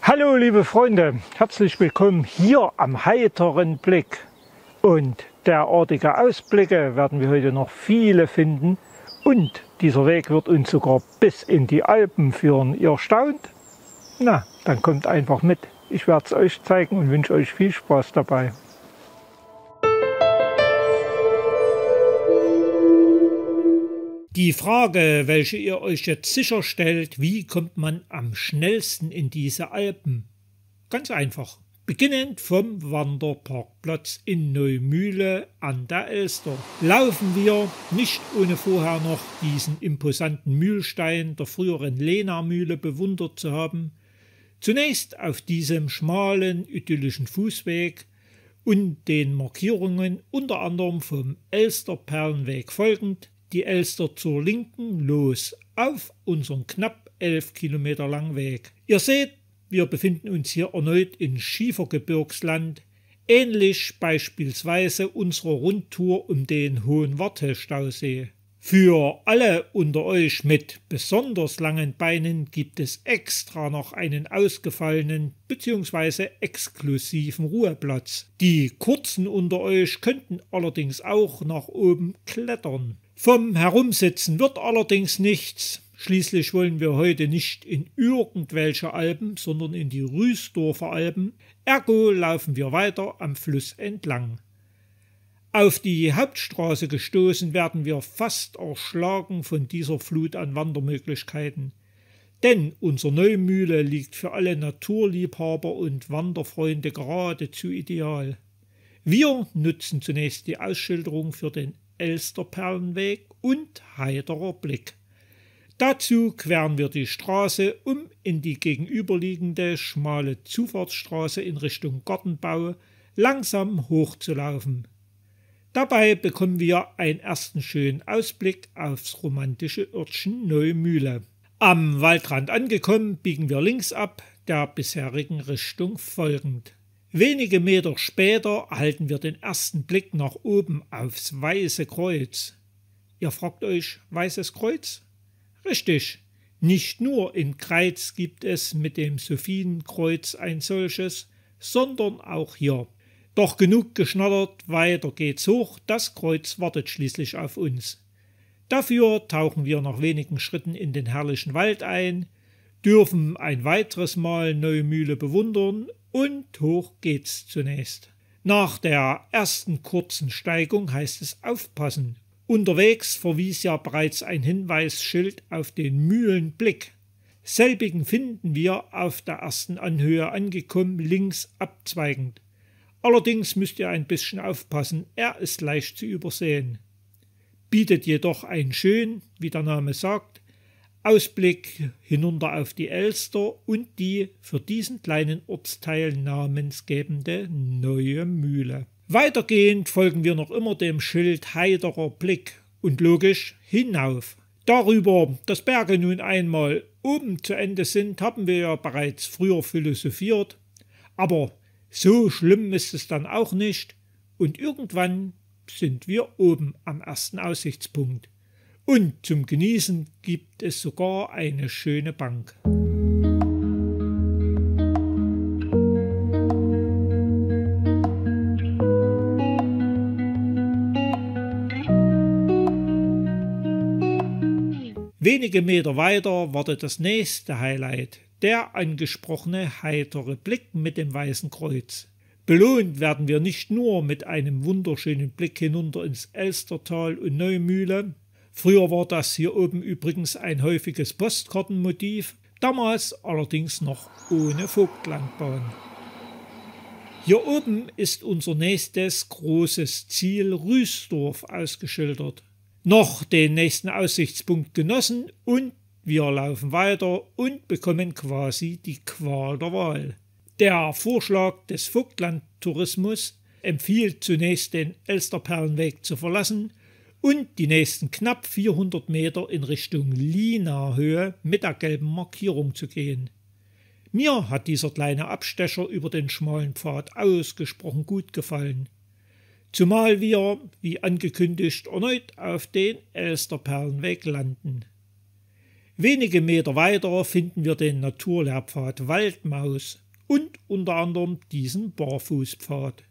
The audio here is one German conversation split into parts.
Hallo liebe Freunde, herzlich willkommen hier am heiteren Blick. Und derartige Ausblicke werden wir heute noch viele finden. Und dieser Weg wird uns sogar bis in die Alpen führen. Ihr staunt? Na, dann kommt einfach mit. Ich werde es euch zeigen und wünsche euch viel Spaß dabei. Die Frage, welche ihr euch jetzt sicher stellt, wie kommt man am schnellsten in diese Alpen? Ganz einfach. Beginnend vom Wanderparkplatz in Neumühle an der Elster laufen wir, nicht ohne vorher noch diesen imposanten Mühlstein der früheren Lena-Mühle bewundert zu haben, zunächst auf diesem schmalen, idyllischen Fußweg und den Markierungen unter anderem vom Elsterperlenweg folgend, die Elster zur Linken los auf unseren knapp 11 Kilometer langen Weg. Ihr seht, wir befinden uns hier erneut in Schiefergebirgsland, ähnlich beispielsweise unserer Rundtour um den Hohenwarte-Stausee. Für alle unter euch mit besonders langen Beinen gibt es extra noch einen ausgefallenen bzw. exklusiven Ruheplatz. Die kurzen unter euch könnten allerdings auch nach oben klettern. Vom Herumsitzen wird allerdings nichts. Schließlich wollen wir heute nicht in irgendwelche Alpen, sondern in die Rüßdorfer Alpen. Ergo laufen wir weiter am Fluss entlang. Auf die Hauptstraße gestoßen werden wir fast erschlagen von dieser Flut an Wandermöglichkeiten. Denn unsere Neumühle liegt für alle Naturliebhaber und Wanderfreunde geradezu ideal. Wir nutzen zunächst die Ausschilderung für den Elsterperlenweg und heiterer Blick. Dazu queren wir die Straße, um in die gegenüberliegende schmale Zufahrtsstraße in Richtung Gartenbau langsam hochzulaufen. Dabei bekommen wir einen ersten schönen Ausblick aufs romantische Örtchen Neumühle. Am Waldrand angekommen, biegen wir links ab, der bisherigen Richtung folgend. Wenige Meter später erhalten wir den ersten Blick nach oben aufs Weiße Kreuz. Ihr fragt euch, Weißes Kreuz? Richtig, nicht nur in Greiz gibt es mit dem Sophienkreuz ein solches, sondern auch hier. Doch genug geschnattert, weiter geht's hoch, das Kreuz wartet schließlich auf uns. Dafür tauchen wir nach wenigen Schritten in den herrlichen Wald ein, dürfen ein weiteres Mal Neumühle bewundern und hoch geht's zunächst. Nach der ersten kurzen Steigung heißt es aufpassen. Unterwegs verwies ja bereits ein Hinweisschild auf den Mühlenblick. Selbigen finden wir auf der ersten Anhöhe angekommen, links abzweigend. Allerdings müsst ihr ein bisschen aufpassen, er ist leicht zu übersehen. Bietet jedoch einen schönen, wie der Name sagt, Ausblick hinunter auf die Elster und die für diesen kleinen Ortsteil namensgebende Neue Mühle. Weitergehend folgen wir noch immer dem Schild heiterer Blick und logisch hinauf. Darüber, dass Berge nun einmal oben zu Ende sind, haben wir ja bereits früher philosophiert, aber so schlimm ist es dann auch nicht und irgendwann sind wir oben am ersten Aussichtspunkt. Und zum Genießen gibt es sogar eine schöne Bank. Wenige Meter weiter wartet das nächste Highlight, der angesprochene heitere Blick mit dem Weißen Kreuz. Belohnt werden wir nicht nur mit einem wunderschönen Blick hinunter ins Elstertal und Neumühle. Früher war das hier oben übrigens ein häufiges Postkartenmotiv, damals allerdings noch ohne Vogtlandbahn. Hier oben ist unser nächstes großes Ziel Rüßdorf ausgeschildert. Noch den nächsten Aussichtspunkt genossen und wir laufen weiter und bekommen quasi die Qual der Wahl. Der Vorschlag des Vogtlandtourismus empfiehlt zunächst den Elsterperlenweg zu verlassen und die nächsten knapp 400 Meter in Richtung Lina-Höhe mit der gelben Markierung zu gehen. Mir hat dieser kleine Abstecher über den schmalen Pfad ausgesprochen gut gefallen. Zumal wir, wie angekündigt, erneut auf den Elsterperlenweg landen. Wenige Meter weiter finden wir den Naturlehrpfad Waldmaus und unter anderem diesen Barfußpfad.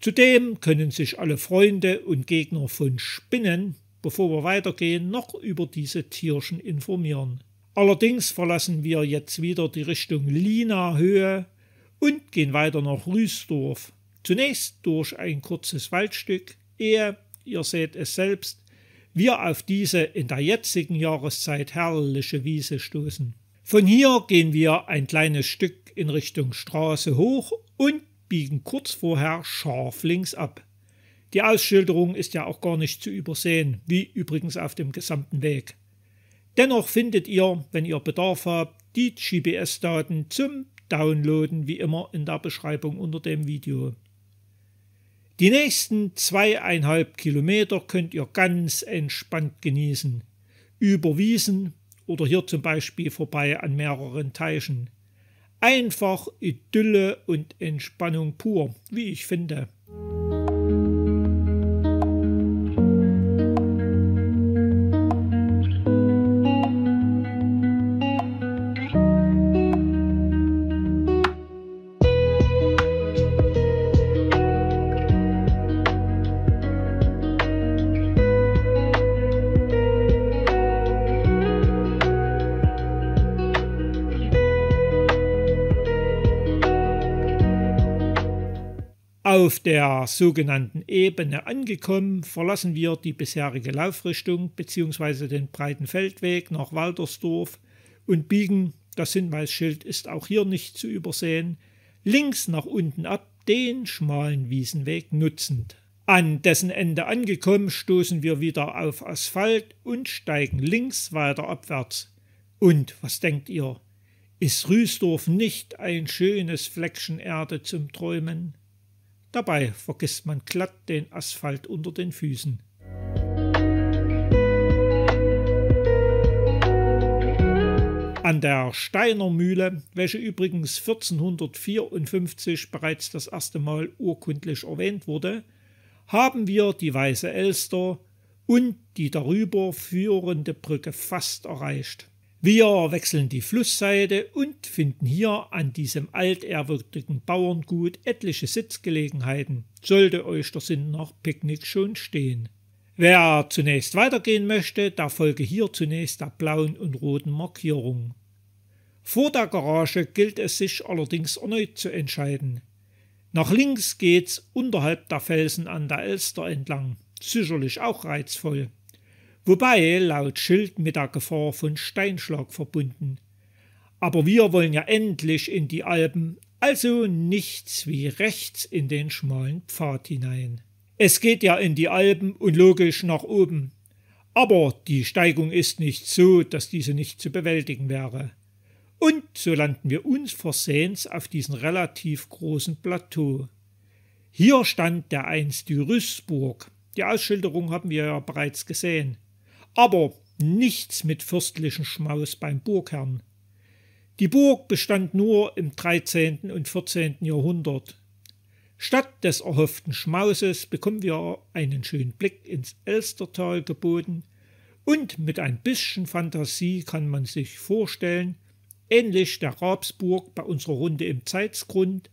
Zudem können sich alle Freunde und Gegner von Spinnen, bevor wir weitergehen, noch über diese Tierchen informieren. Allerdings verlassen wir jetzt wieder die Richtung Lina-Höhe und gehen weiter nach Rüßdorf. Zunächst durch ein kurzes Waldstück, ehe, ihr seht es selbst, wir auf diese in der jetzigen Jahreszeit herrliche Wiese stoßen. Von hier gehen wir ein kleines Stück in Richtung Straße hoch und biegen kurz vorher scharf links ab. Die Ausschilderung ist ja auch gar nicht zu übersehen, wie übrigens auf dem gesamten Weg. Dennoch findet ihr, wenn ihr Bedarf habt, die GPS-Daten zum Downloaden wie immer in der Beschreibung unter dem Video. Die nächsten 2,5 Kilometer könnt ihr ganz entspannt genießen, über Wiesen oder hier zum Beispiel vorbei an mehreren Teichen. Einfach Idylle und Entspannung pur, wie ich finde. Auf der sogenannten Ebene angekommen, verlassen wir die bisherige Laufrichtung bzw. den breiten Feldweg nach Waltersdorf und biegen, das Hinweisschild ist auch hier nicht zu übersehen, links nach unten ab, den schmalen Wiesenweg nutzend. An dessen Ende angekommen, stoßen wir wieder auf Asphalt und steigen links weiter abwärts. Und was denkt ihr? Ist Rüßdorf nicht ein schönes Fleckchen Erde zum Träumen? Dabei vergisst man glatt den Asphalt unter den Füßen. An der Steiner Mühle, welche übrigens 1454 bereits das erste Mal urkundlich erwähnt wurde, haben wir die Weiße Elster und die darüber führende Brücke fast erreicht. Wir wechseln die Flussseite und finden hier an diesem altehrwürdigen Bauerngut etliche Sitzgelegenheiten, sollte euch der Sinn nach Picknick schon stehen. Wer zunächst weitergehen möchte, der folge hier zunächst der blauen und roten Markierung. Vor der Garage gilt es sich allerdings erneut zu entscheiden. Nach links geht's unterhalb der Felsen an der Elster entlang, sicherlich auch reizvoll. Wobei laut Schild mit der Gefahr von Steinschlag verbunden. Aber wir wollen ja endlich in die Alpen, also nichts wie rechts in den schmalen Pfad hinein. Es geht ja in die Alpen und logisch nach oben. Aber die Steigung ist nicht so, dass diese nicht zu bewältigen wäre. Und so landen wir unversehens auf diesem relativ großen Plateau. Hier stand dereinst die Rüßburg. Die Ausschilderung haben wir ja bereits gesehen. Aber nichts mit fürstlichen Schmaus beim Burgherrn. Die Burg bestand nur im 13. und 14. Jahrhundert. Statt des erhofften Schmauses bekommen wir einen schönen Blick ins Elstertal geboten und mit ein bisschen Fantasie kann man sich vorstellen, ähnlich der Rabsburg bei unserer Runde im Zeitsgrund,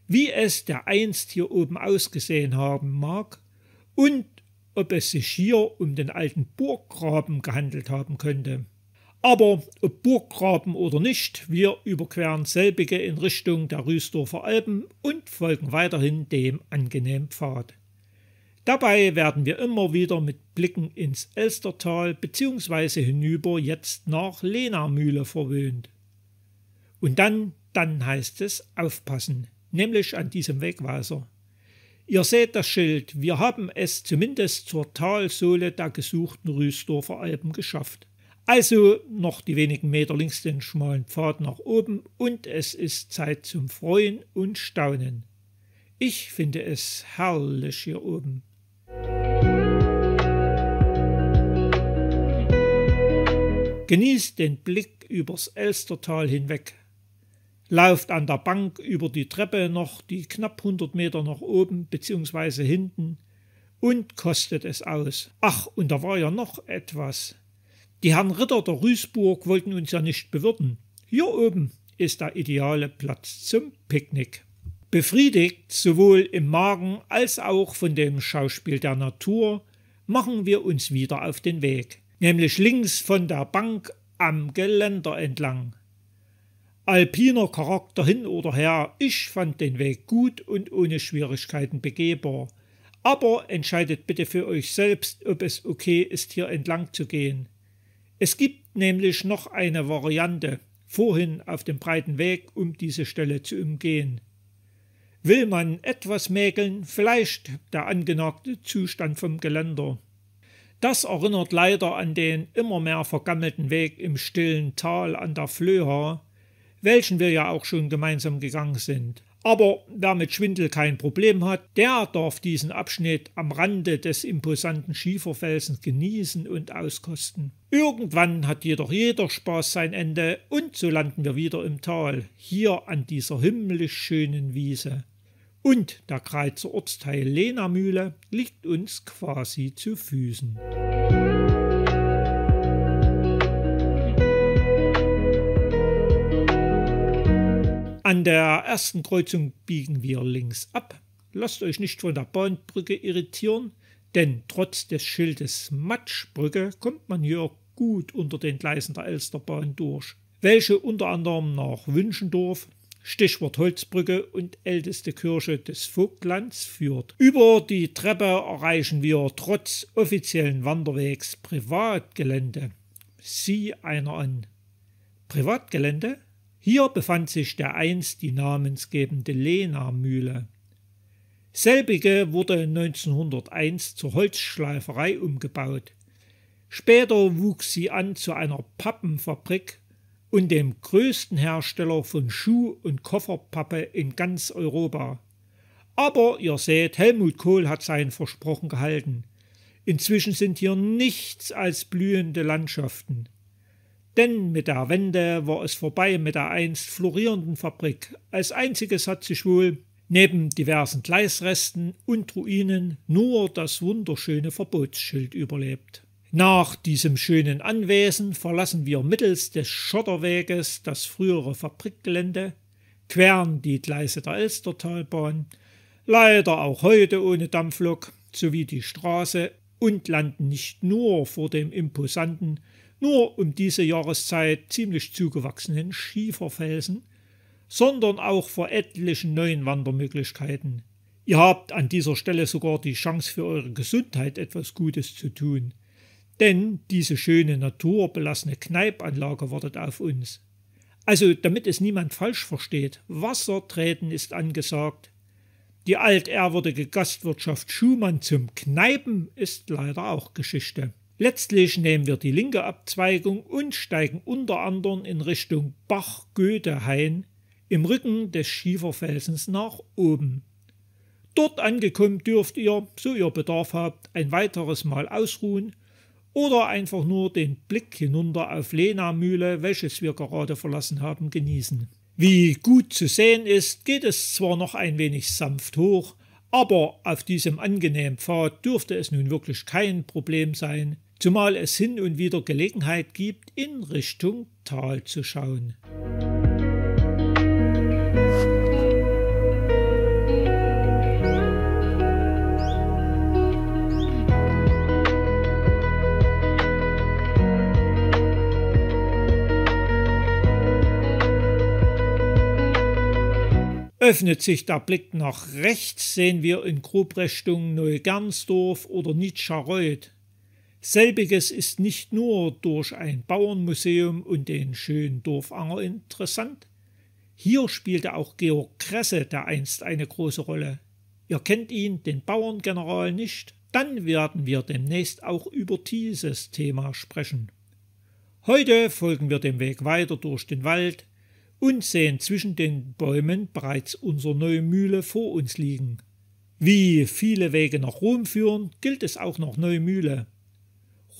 wie es dereinst hier oben ausgesehen haben mag und ob es sich hier um den alten Burggraben gehandelt haben könnte. Aber ob Burggraben oder nicht, wir überqueren selbige in Richtung der Rüßdorfer Alpen und folgen weiterhin dem angenehmen Pfad. Dabei werden wir immer wieder mit Blicken ins Elstertal bzw. hinüber jetzt nach Lena-Mühle verwöhnt. Und dann heißt es aufpassen, nämlich an diesem Wegweiser. Ihr seht das Schild, wir haben es zumindest zur Talsohle der gesuchten Rüßdorfer Alpen geschafft. Also noch die wenigen Meter links den schmalen Pfad nach oben und es ist Zeit zum Freuen und Staunen. Ich finde es herrlich hier oben. Genießt den Blick übers Elstertal hinweg. Lauft an der Bank über die Treppe noch die knapp 100 Meter nach oben bzw. hinten und kostet es aus. Ach, und da war ja noch etwas. Die Herren Ritter der Rüßburg wollten uns ja nicht bewirten. Hier oben ist der ideale Platz zum Picknick. Befriedigt sowohl im Magen als auch von dem Schauspiel der Natur machen wir uns wieder auf den Weg, nämlich links von der Bank am Geländer entlang. Alpiner Charakter hin oder her, ich fand den Weg gut und ohne Schwierigkeiten begehbar. Aber entscheidet bitte für euch selbst, ob es okay ist, hier entlang zu gehen. Es gibt nämlich noch eine Variante, vorhin auf dem breiten Weg, um diese Stelle zu umgehen. Will man etwas mäkeln, vielleicht der angenagte Zustand vom Geländer. Das erinnert leider an den immer mehr vergammelten Weg im stillen Tal an der Flöha, welchen wir ja auch schon gemeinsam gegangen sind. Aber wer mit Schwindel kein Problem hat, der darf diesen Abschnitt am Rande des imposanten Schieferfelsens genießen und auskosten. Irgendwann hat jedoch jeder Spaß sein Ende und so landen wir wieder im Tal, hier an dieser himmlisch schönen Wiese. Und der Greizer Ortsteil Lehnermühle liegt uns quasi zu Füßen. An der ersten Kreuzung biegen wir links ab. Lasst euch nicht von der Bahnbrücke irritieren, denn trotz des Schildes Matschbrücke kommt man hier gut unter den Gleisen der Elsterbahn durch, welche unter anderem nach Wünschendorf, Stichwort Holzbrücke und älteste Kirche des Vogtlands führt. Über die Treppe erreichen wir trotz offiziellen Wanderwegs Privatgelände. Sieh einer an. Privatgelände? Hier befand sich dereinst die namensgebende Lehnermühle. Selbige wurde 1901 zur Holzschleiferei umgebaut. Später wuchs sie an zu einer Pappenfabrik und dem größten Hersteller von Schuh- und Kofferpappe in ganz Europa. Aber ihr seht, Helmut Kohl hat sein Versprochen gehalten. Inzwischen sind hier nichts als blühende Landschaften. Denn mit der Wende war es vorbei mit der einst florierenden Fabrik. Als einziges hat sich wohl, neben diversen Gleisresten und Ruinen, nur das wunderschöne Verbotsschild überlebt. Nach diesem schönen Anwesen verlassen wir mittels des Schotterweges das frühere Fabrikgelände, queren die Gleise der Elstertalbahn, leider auch heute ohne Dampflok, sowie die Straße und landen nicht nur vor dem imposanten, nur um diese Jahreszeit ziemlich zugewachsenen Schieferfelsen, sondern auch vor etlichen neuen Wandermöglichkeiten. Ihr habt an dieser Stelle sogar die Chance für eure Gesundheit etwas Gutes zu tun. Denn diese schöne naturbelassene Kneipanlage wartet auf uns. Also, damit es niemand falsch versteht, Wassertreten ist angesagt. Die altehrwürdige Gastwirtschaft Schumann zum Kneipen ist leider auch Geschichte. Letztlich nehmen wir die linke Abzweigung und steigen unter anderem in Richtung Bach-Goethe-Hain im Rücken des Schieferfelsens nach oben. Dort angekommen dürft ihr, so ihr Bedarf habt, ein weiteres Mal ausruhen oder einfach nur den Blick hinunter auf Lehnermühle, welches wir gerade verlassen haben, genießen. Wie gut zu sehen ist, geht es zwar noch ein wenig sanft hoch, aber auf diesem angenehmen Pfad dürfte es nun wirklich kein Problem sein, zumal es hin und wieder Gelegenheit gibt, in Richtung Tal zu schauen. Öffnet sich der Blick nach rechts, sehen wir in Grobrichtung Neugernsdorf oder Nitschereuth. Selbiges ist nicht nur durch ein Bauernmuseum und den schönen Dorfanger interessant. Hier spielte auch Georg Kresse dereinst eine große Rolle. Ihr kennt ihn, den Bauerngeneral, nicht? Dann werden wir demnächst auch über dieses Thema sprechen. Heute folgen wir dem Weg weiter durch den Wald und sehen zwischen den Bäumen bereits unsere neue Mühle vor uns liegen. Wie viele Wege nach Rom führen, gilt es auch nach Neumühle.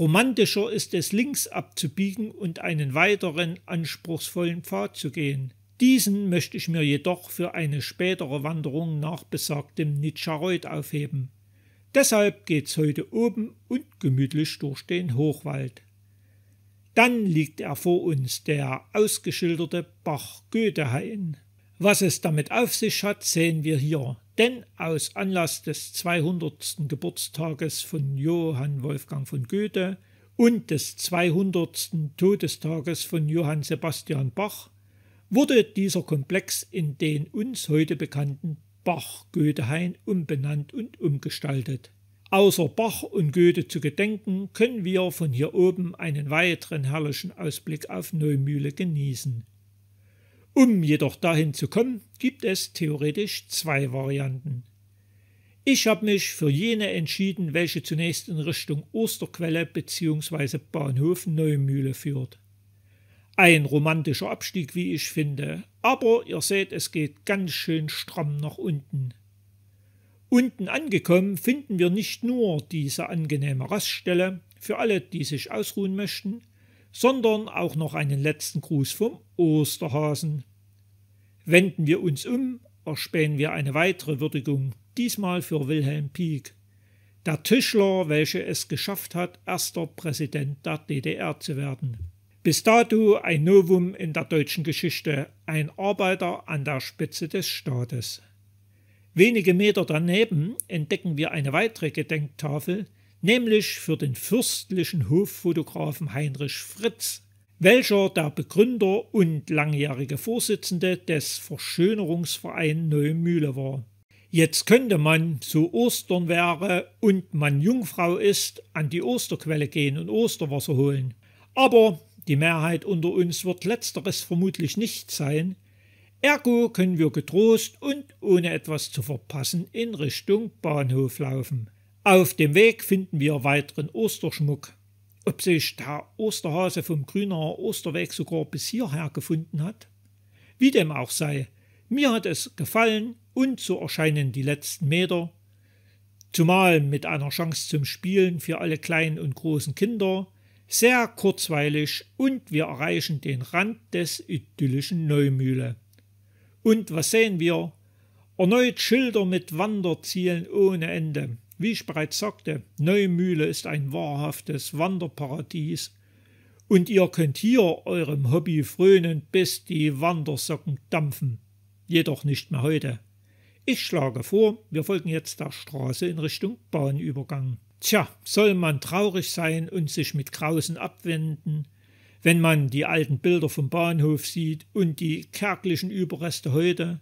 Romantischer ist es, links abzubiegen und einen weiteren anspruchsvollen Pfad zu gehen. Diesen möchte ich mir jedoch für eine spätere Wanderung nach besagtem Nitschereuth aufheben. Deshalb geht's heute oben und gemütlich durch den Hochwald. Dann liegt er vor uns, der ausgeschilderte Bach-Goethe-Hain. Was es damit auf sich hat, sehen wir hier, denn aus Anlass des 200. Geburtstages von Johann Wolfgang von Goethe und des 200. Todestages von Johann Sebastian Bach wurde dieser Komplex in den uns heute bekannten Bach-Goethe-Hain umbenannt und umgestaltet. Außer Bach und Goethe zu gedenken, können wir von hier oben einen weiteren herrlichen Ausblick auf Neumühle genießen. Um jedoch dahin zu kommen, gibt es theoretisch 2 Varianten. Ich habe mich für jene entschieden, welche zunächst in Richtung Osterquelle bzw. Bahnhof Neumühle führt. Ein romantischer Abstieg, wie ich finde, aber ihr seht, es geht ganz schön stramm nach unten. Unten angekommen finden wir nicht nur diese angenehme Raststelle für alle, die sich ausruhen möchten, sondern auch noch einen letzten Gruß vom Osterhasen. Wenden wir uns um, erspähen wir eine weitere Würdigung, diesmal für Wilhelm Pieck, der Tischler, welcher es geschafft hat, erster Präsident der DDR zu werden. Bis dato ein Novum in der deutschen Geschichte, ein Arbeiter an der Spitze des Staates. Wenige Meter daneben entdecken wir eine weitere Gedenktafel, nämlich für den fürstlichen Hoffotografen Heinrich Fritz, welcher der Begründer und langjährige Vorsitzende des Verschönerungsvereins Neumühle war. Jetzt könnte man, so Ostern wäre und man Jungfrau ist, an die Osterquelle gehen und Osterwasser holen. Aber die Mehrheit unter uns wird letzteres vermutlich nicht sein, ergo können wir getrost und ohne etwas zu verpassen in Richtung Bahnhof laufen. Auf dem Weg finden wir weiteren Osterschmuck. Ob sich der Osterhase vom Grüner Osterweg sogar bis hierher gefunden hat? Wie dem auch sei, mir hat es gefallen und so erscheinen die letzten Meter, zumal mit einer Chance zum Spielen für alle kleinen und großen Kinder, sehr kurzweilig und wir erreichen den Rand des idyllischen Neumühle. Und was sehen wir? Erneut Schilder mit Wanderzielen ohne Ende. Wie ich bereits sagte, Neumühle ist ein wahrhaftes Wanderparadies und ihr könnt hier eurem Hobby frönen, bis die Wandersocken dampfen. Jedoch nicht mehr heute. Ich schlage vor, wir folgen jetzt der Straße in Richtung Bahnübergang. Tja, soll man traurig sein und sich mit Grausen abwenden, wenn man die alten Bilder vom Bahnhof sieht und die kärglichen Überreste heute?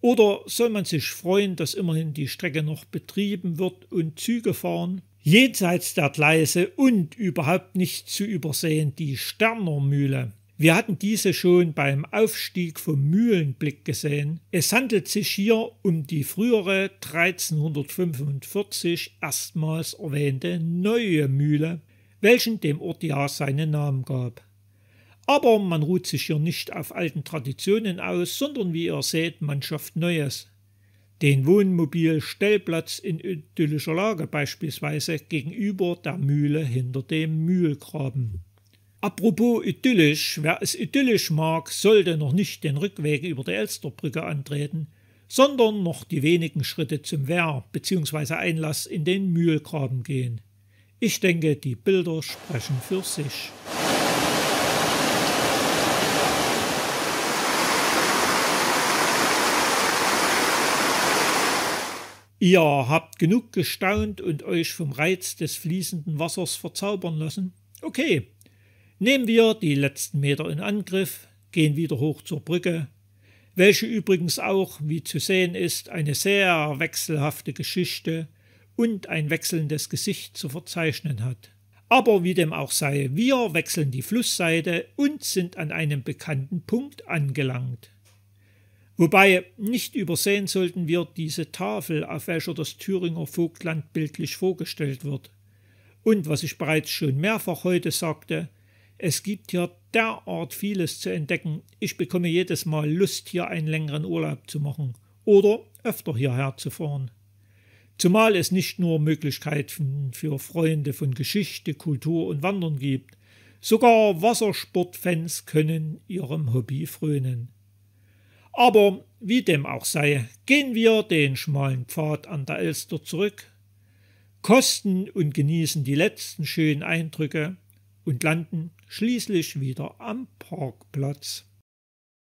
Oder soll man sich freuen, dass immerhin die Strecke noch betrieben wird und Züge fahren? Jenseits der Gleise und überhaupt nicht zu übersehen die Sternermühle. Wir hatten diese schon beim Aufstieg vom Mühlenblick gesehen. Es handelt sich hier um die frühere 1345 erstmals erwähnte Neue Mühle, welchen dem Ort ja seinen Namen gab. Aber man ruht sich hier nicht auf alten Traditionen aus, sondern wie ihr seht, man schafft Neues. Den Wohnmobil-Stellplatz in idyllischer Lage beispielsweise gegenüber der Mühle hinter dem Mühlgraben. Apropos idyllisch, wer es idyllisch mag, sollte noch nicht den Rückweg über die Elsterbrücke antreten, sondern noch die wenigen Schritte zum Wehr bzw. Einlass in den Mühlgraben gehen. Ich denke, die Bilder sprechen für sich. Ihr habt genug gestaunt und euch vom Reiz des fließenden Wassers verzaubern lassen? Okay, nehmen wir die letzten Meter in Angriff, gehen wieder hoch zur Brücke, welche übrigens auch, wie zu sehen ist, eine sehr wechselhafte Geschichte und ein wechselndes Gesicht zu verzeichnen hat. Aber wie dem auch sei, wir wechseln die Flussseite und sind an einem bekannten Punkt angelangt. Wobei nicht übersehen sollten wir diese Tafel, auf welcher das Thüringer Vogtland bildlich vorgestellt wird. Und was ich bereits schon mehrfach heute sagte, es gibt hier derart vieles zu entdecken, ich bekomme jedes Mal Lust, hier einen längeren Urlaub zu machen oder öfter hierher zu fahren. Zumal es nicht nur Möglichkeiten für Freunde von Geschichte, Kultur und Wandern gibt, sogar Wassersportfans können ihrem Hobby frönen. Aber wie dem auch sei, gehen wir den schmalen Pfad an der Elster zurück, kosten und genießen die letzten schönen Eindrücke und landen schließlich wieder am Parkplatz.